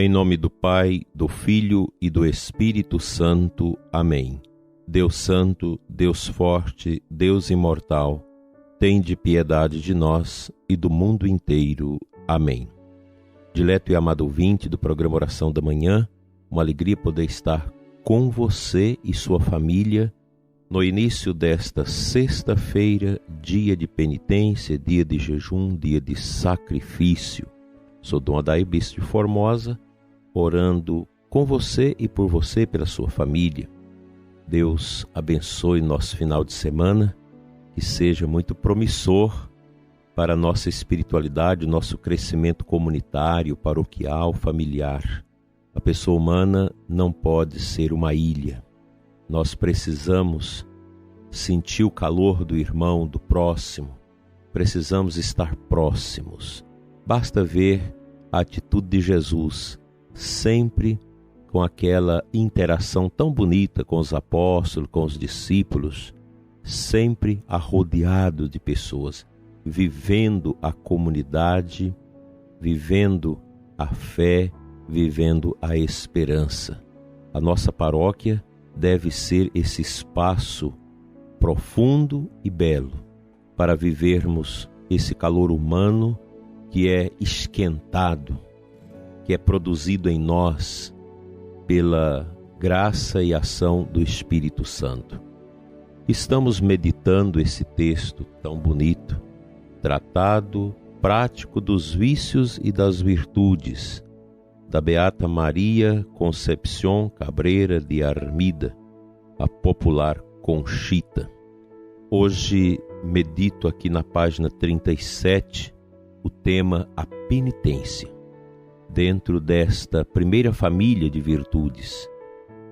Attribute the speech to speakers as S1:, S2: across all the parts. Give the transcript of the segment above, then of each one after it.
S1: Em nome do Pai, do Filho e do Espírito Santo. Amém. Deus Santo, Deus Forte, Deus Imortal, tende piedade de nós e do mundo inteiro. Amém. Dileto e amado ouvinte do programa Oração da Manhã, uma alegria poder estar com você e sua família no início desta sexta-feira, dia de penitência, dia de jejum, dia de sacrifício. Sou Dom Adair Bispo de Formosa, orando com você e por você, pela sua família. Deus abençoe nosso final de semana, que seja muito promissor para a nossa espiritualidade, o nosso crescimento comunitário, paroquial, familiar. A pessoa humana não pode ser uma ilha. Nós precisamos sentir o calor do irmão, do próximo. Precisamos estar próximos. Basta ver a atitude de Jesus, sempre com aquela interação tão bonita com os apóstolos, com os discípulos, sempre arrodeado de pessoas, vivendo a comunidade, vivendo a fé, vivendo a esperança. A nossa paróquia deve ser esse espaço profundo e belo para vivermos esse calor humano que é esquentado, que é produzido em nós pela graça e ação do Espírito Santo. Estamos meditando esse texto tão bonito, tratado prático dos vícios e das virtudes, da Beata Maria Concepción Cabrera de Armida, a popular Conchita. Hoje medito aqui na página 37 o tema a penitência, dentro desta primeira família de virtudes.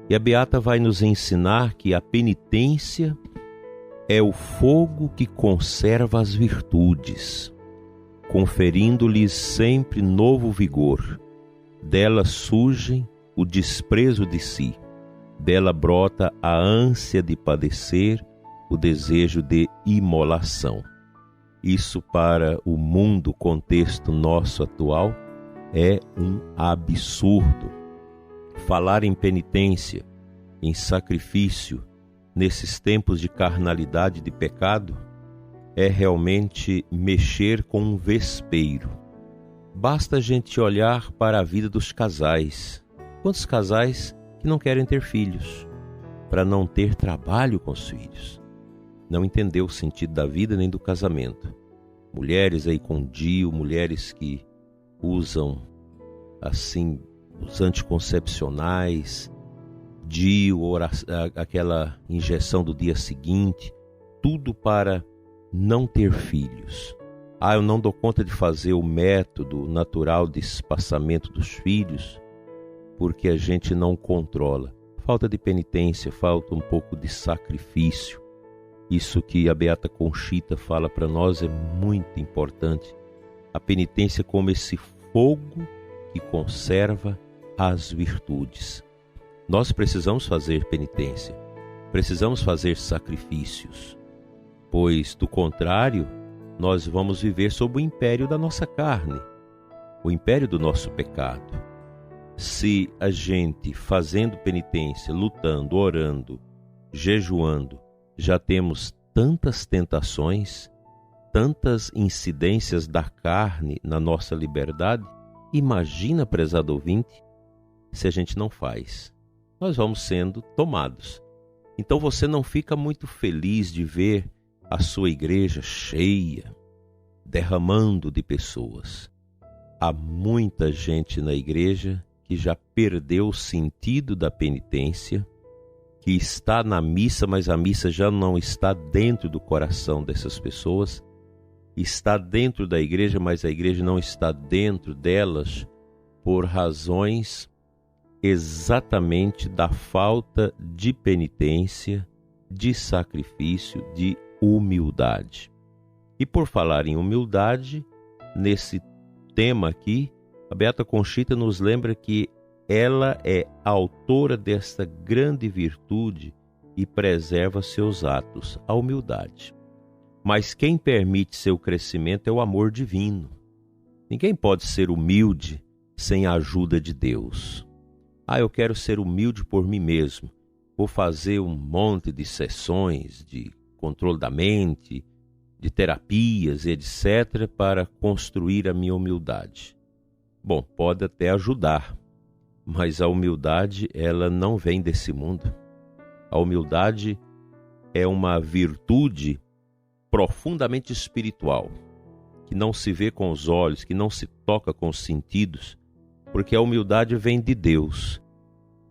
S1: E a Beata vai nos ensinar que a penitência é o fogo que conserva as virtudes, conferindo-lhes sempre novo vigor. Dela surge o desprezo de si, dela brota a ânsia de padecer, o desejo de imolação. Isso para o mundo, contexto nosso atual, é um absurdo. Falar em penitência, em sacrifício, nesses tempos de carnalidade e de pecado, é realmente mexer com um vespeiro. Basta a gente olhar para a vida dos casais. Quantos casais que não querem ter filhos, para não ter trabalho com os filhos? Não entendeu o sentido da vida nem do casamento. Mulheres aí com DIU, mulheres que usam assim os anticoncepcionais, DIU, aquela injeção do dia seguinte, tudo para não ter filhos. Eu não dou conta de fazer o método natural de espaçamento dos filhos, porque a gente não controla. Falta de penitência, falta um pouco de sacrifício. Isso que a Beata Conchita fala para nós é muito importante. A penitência como esse fogo que conserva as virtudes. Nós precisamos fazer penitência, precisamos fazer sacrifícios, pois, do contrário, nós vamos viver sob o império da nossa carne, o império do nosso pecado. Se a gente, fazendo penitência, lutando, orando, jejuando, já temos tantas tentações, tantas incidências da carne na nossa liberdade, imagina, prezado ouvinte, se a gente não faz. Nós vamos sendo tomados. Então você não fica muito feliz de ver a sua igreja cheia, derramando de pessoas. Há muita gente na igreja que já perdeu o sentido da penitência, que está na missa, mas a missa já não está dentro do coração dessas pessoas, está dentro da igreja, mas a igreja não está dentro delas por razões exatamente da falta de penitência, de sacrifício, de humildade. E por falar em humildade, nesse tema aqui, a Beata Conchita nos lembra que ela é autora desta grande virtude e preserva seus atos, a humildade. Mas quem permite seu crescimento é o amor divino. Ninguém pode ser humilde sem a ajuda de Deus. Eu quero ser humilde por mim mesmo. Vou fazer um monte de sessões de controle da mente, de terapias, etc., para construir a minha humildade. Bom, pode até ajudar, mas a humildade, ela não vem desse mundo. A humildade é uma virtude profundamente espiritual, que não se vê com os olhos, que não se toca com os sentidos, porque a humildade vem de Deus.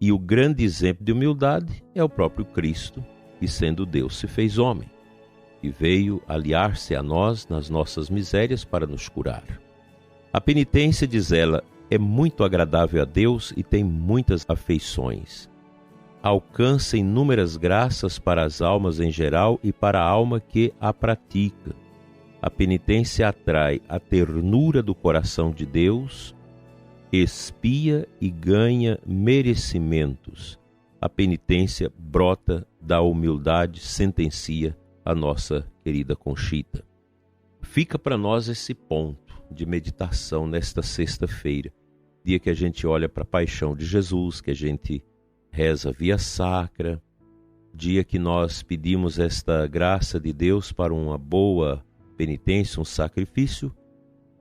S1: E o grande exemplo de humildade é o próprio Cristo, que sendo Deus se fez homem, e veio aliar-se a nós nas nossas misérias para nos curar. A penitência, diz ela, é muito agradável a Deus e tem muitas afeições. Alcança inúmeras graças para as almas em geral e para a alma que a pratica. A penitência atrai a ternura do coração de Deus, expia e ganha merecimentos. A penitência brota da humildade, sentencia a nossa querida Conchita. Fica para nós esse ponto de meditação nesta sexta-feira, dia que a gente olha para a paixão de Jesus, que a gente reza via sacra, dia que nós pedimos esta graça de Deus para uma boa penitência, um sacrifício,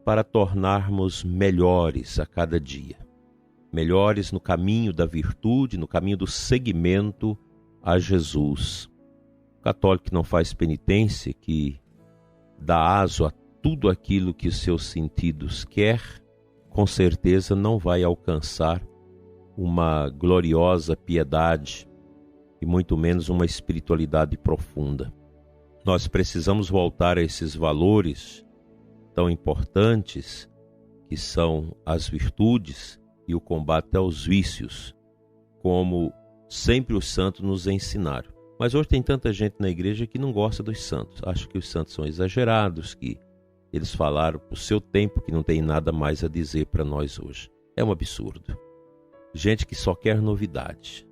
S1: para tornarmos melhores a cada dia, melhores no caminho da virtude, no caminho do seguimento a Jesus. O católico que não faz penitência, que dá aso a tudo aquilo que os seus sentidos quer, com certeza não vai alcançar uma gloriosa piedade e muito menos uma espiritualidade profunda. Nós precisamos voltar a esses valores tão importantes que são as virtudes e o combate aos vícios, como sempre os santos nos ensinaram. Mas hoje tem tanta gente na igreja que não gosta dos santos. Acha que os santos são exagerados, que eles falaram por seu tempo que não tem nada mais a dizer para nós hoje. É um absurdo. Gente que só quer novidade.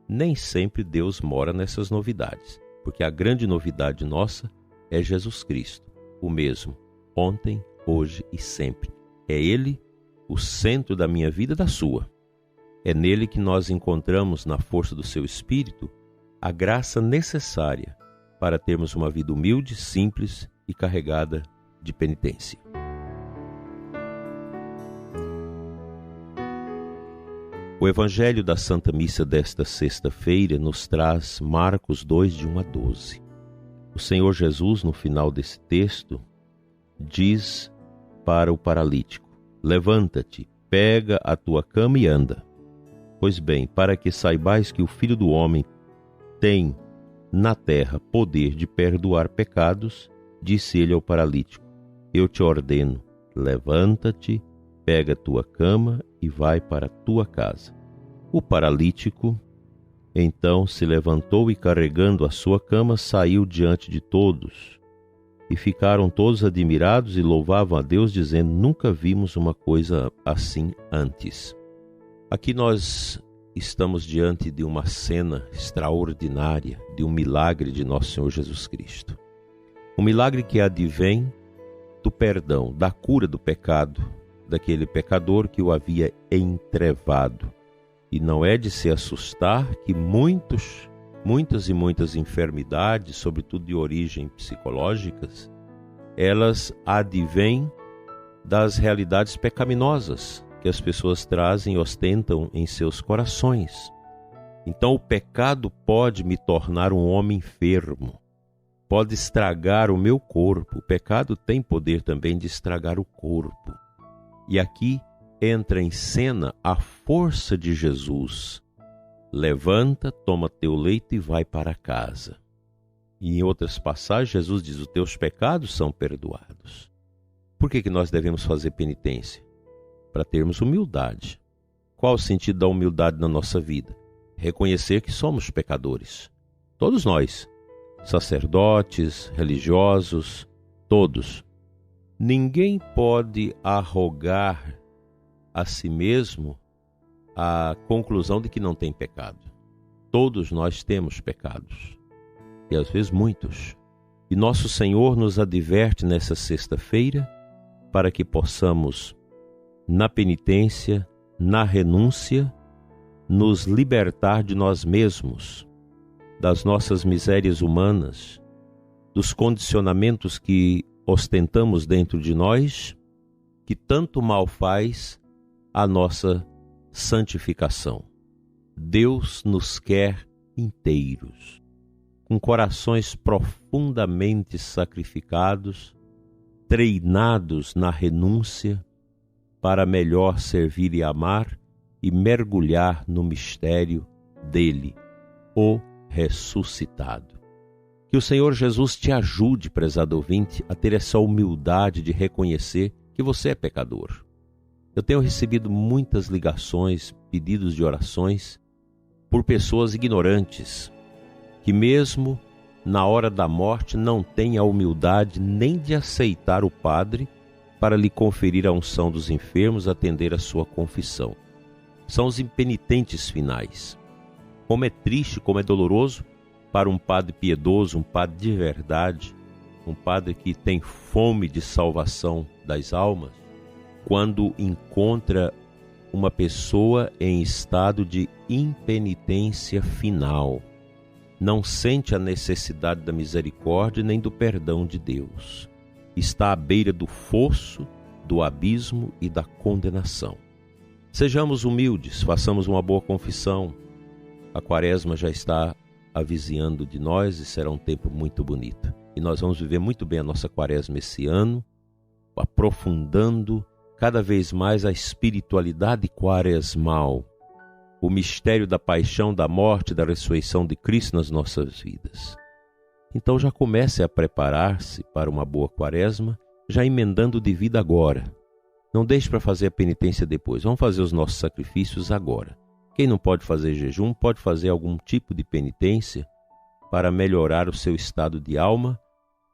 S1: Nem sempre Deus mora nessas novidades, porque a grande novidade nossa é Jesus Cristo, o mesmo, ontem, hoje e sempre. É Ele o centro da minha vida e da sua. É nele que nós encontramos, na força do seu Espírito, a graça necessária para termos uma vida humilde, simples e carregada de penitência. O Evangelho da Santa Missa desta sexta-feira nos traz Marcos 2, de 1 a 12. O Senhor Jesus, no final desse texto, diz para o paralítico: levanta-te, pega a tua cama e anda. Pois bem, para que saibais que o Filho do Homem tem na terra poder de perdoar pecados, disse ele ao paralítico: eu te ordeno, levanta-te, pega a tua cama e vai para a tua casa. O paralítico então se levantou e, carregando a sua cama, saiu diante de todos. E ficaram todos admirados e louvavam a Deus, dizendo: nunca vimos uma coisa assim antes. Aqui nós estamos diante de uma cena extraordinária, de um milagre de nosso Senhor Jesus Cristo. Um milagre que advém do perdão, da cura do pecado, daquele pecador que o havia entrevado. E não é de se assustar que muitas enfermidades, sobretudo de origem psicológicas, elas advêm das realidades pecaminosas que as pessoas trazem e ostentam em seus corações. Então o pecado pode me tornar um homem enfermo, pode estragar o meu corpo. O pecado tem poder também de estragar o corpo. E aqui entra em cena a força de Jesus. Levanta, toma teu leito e vai para casa. E em outras passagens, Jesus diz: os teus pecados são perdoados. Por que nós devemos fazer penitência? Para termos humildade. Qual o sentido da humildade na nossa vida? Reconhecer que somos pecadores. Todos nós. Sacerdotes, religiosos, todos. Ninguém pode arrogar a si mesmo a conclusão de que não tem pecado. Todos nós temos pecados, e às vezes muitos. E nosso Senhor nos adverte nessa sexta-feira para que possamos na penitência, na renúncia, nos libertar de nós mesmos, das nossas misérias humanas, dos condicionamentos que ostentamos dentro de nós, que tanto mal faz à nossa santificação. Deus nos quer inteiros, com corações profundamente sacrificados, treinados na renúncia, para melhor servir e amar e mergulhar no mistério dele, o ressuscitado. Que o Senhor Jesus te ajude, prezado ouvinte, a ter essa humildade de reconhecer que você é pecador. Eu tenho recebido muitas ligações, pedidos de orações por pessoas ignorantes, que mesmo na hora da morte não têm a humildade nem de aceitar o padre para lhe conferir a unção dos enfermos, atender a sua confissão. São os impenitentes finais. Como é triste, como é doloroso para um padre piedoso, um padre de verdade, um padre que tem fome de salvação das almas, quando encontra uma pessoa em estado de impenitência final. Não sente a necessidade da misericórdia nem do perdão de Deus. Está à beira do fosso, do abismo e da condenação. Sejamos humildes, façamos uma boa confissão. A quaresma já está avizinhando de nós e será um tempo muito bonito. E nós vamos viver muito bem a nossa quaresma esse ano, aprofundando cada vez mais a espiritualidade quaresmal, o mistério da paixão, da morte, da ressurreição de Cristo nas nossas vidas. Então já comece a preparar-se para uma boa quaresma, já emendando de vida agora. Não deixe para fazer a penitência depois, vamos fazer os nossos sacrifícios agora. Quem não pode fazer jejum, pode fazer algum tipo de penitência para melhorar o seu estado de alma,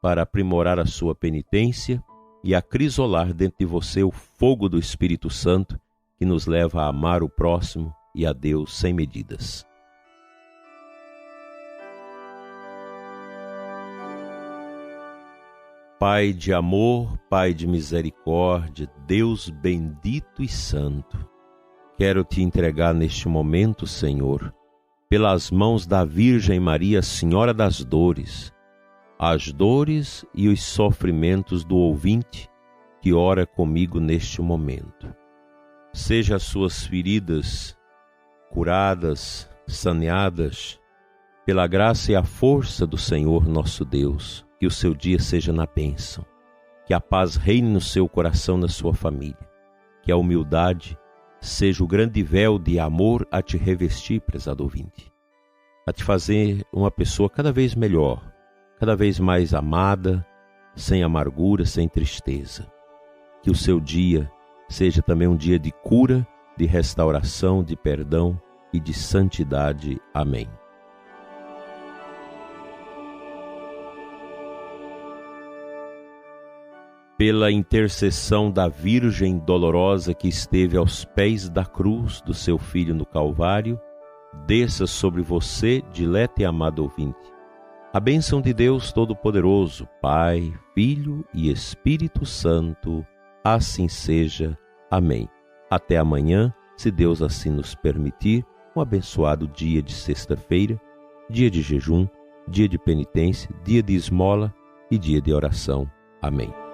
S1: para aprimorar a sua penitência e acrisolar dentro de você o fogo do Espírito Santo que nos leva a amar o próximo e a Deus sem medidas. Pai de amor, Pai de misericórdia, Deus bendito e santo, quero te entregar neste momento, Senhor, pelas mãos da Virgem Maria, Senhora das Dores, as dores e os sofrimentos do ouvinte que ora comigo neste momento. Seja as suas feridas curadas, saneadas, pela graça e a força do Senhor nosso Deus, que o seu dia seja na bênção, que a paz reine no seu coração, na sua família, que a humildade seja o grande véu de amor a te revestir, prezado ouvinte, a te fazer uma pessoa cada vez melhor, cada vez mais amada, sem amargura, sem tristeza. Que o seu dia seja também um dia de cura, de restauração, de perdão e de santidade. Amém. Pela intercessão da Virgem dolorosa que esteve aos pés da cruz do seu Filho no Calvário, desça sobre você, dileto e amado ouvinte, a bênção de Deus Todo-Poderoso, Pai, Filho e Espírito Santo. Assim seja. Amém. Até amanhã, se Deus assim nos permitir, um abençoado dia de sexta-feira, dia de jejum, dia de penitência, dia de esmola e dia de oração. Amém.